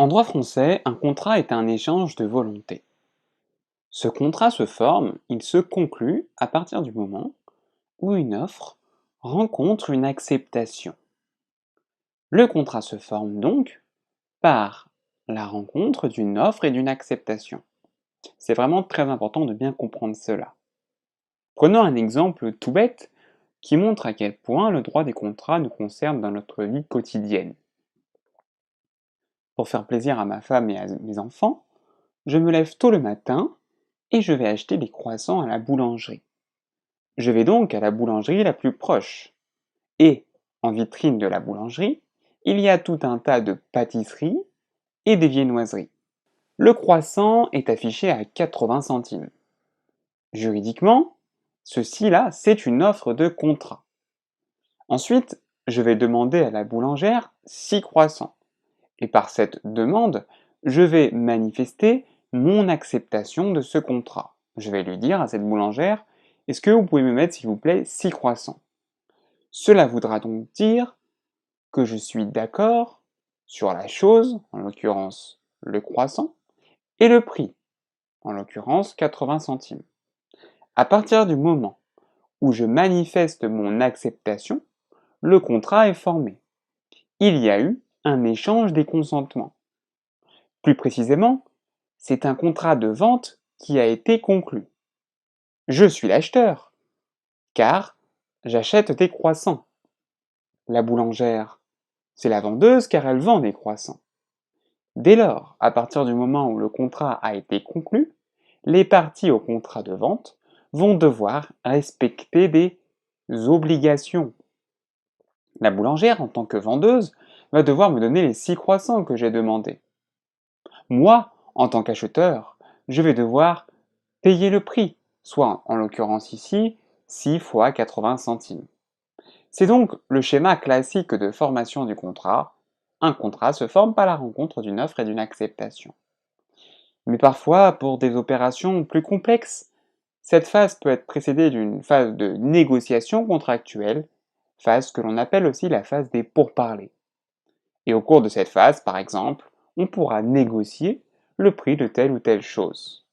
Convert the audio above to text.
En droit français, un contrat est un échange de volonté. Ce contrat se forme, il se conclut à partir du moment où une offre rencontre une acceptation. Le contrat se forme donc par la rencontre d'une offre et d'une acceptation. C'est vraiment très important de bien comprendre cela. Prenons un exemple tout bête qui montre à quel point le droit des contrats nous concerne dans notre vie quotidienne. Pour faire plaisir à ma femme et à mes enfants, je me lève tôt le matin et je vais acheter des croissants à la boulangerie. Je vais donc à la boulangerie la plus proche. Et, en vitrine de la boulangerie, il y a tout un tas de pâtisseries et des viennoiseries. Le croissant est affiché à 80 centimes. Juridiquement, ceci-là, c'est une offre de contrat. Ensuite, je vais demander à la boulangère 6 croissants. Et par cette demande, je vais manifester mon acceptation de ce contrat. Je vais lui dire à cette boulangère, est-ce que vous pouvez me mettre, s'il vous plaît, 6 croissants? Cela voudra donc dire que je suis d'accord sur la chose, en l'occurrence le croissant, et le prix, en l'occurrence 80 centimes. À partir du moment où je manifeste mon acceptation, le contrat est formé. Il y a eu un échange des consentements. Plus précisément, c'est un contrat de vente qui a été conclu. Je suis l'acheteur, car j'achète des croissants. La boulangère, c'est la vendeuse car elle vend des croissants. Dès lors, à partir du moment où le contrat a été conclu, les parties au contrat de vente vont devoir respecter des obligations. La boulangère, en tant que vendeuse, va devoir me donner les 6 croissants que j'ai demandés. Moi, en tant qu'acheteur, je vais devoir payer le prix, soit en l'occurrence ici 6 fois 80 centimes. C'est donc le schéma classique de formation du contrat. Un contrat se forme par la rencontre d'une offre et d'une acceptation. Mais parfois, pour des opérations plus complexes, cette phase peut être précédée d'une phase de négociation contractuelle, phase que l'on appelle aussi la phase des pourparlers. Et au cours de cette phase, par exemple, on pourra négocier le prix de telle ou telle chose.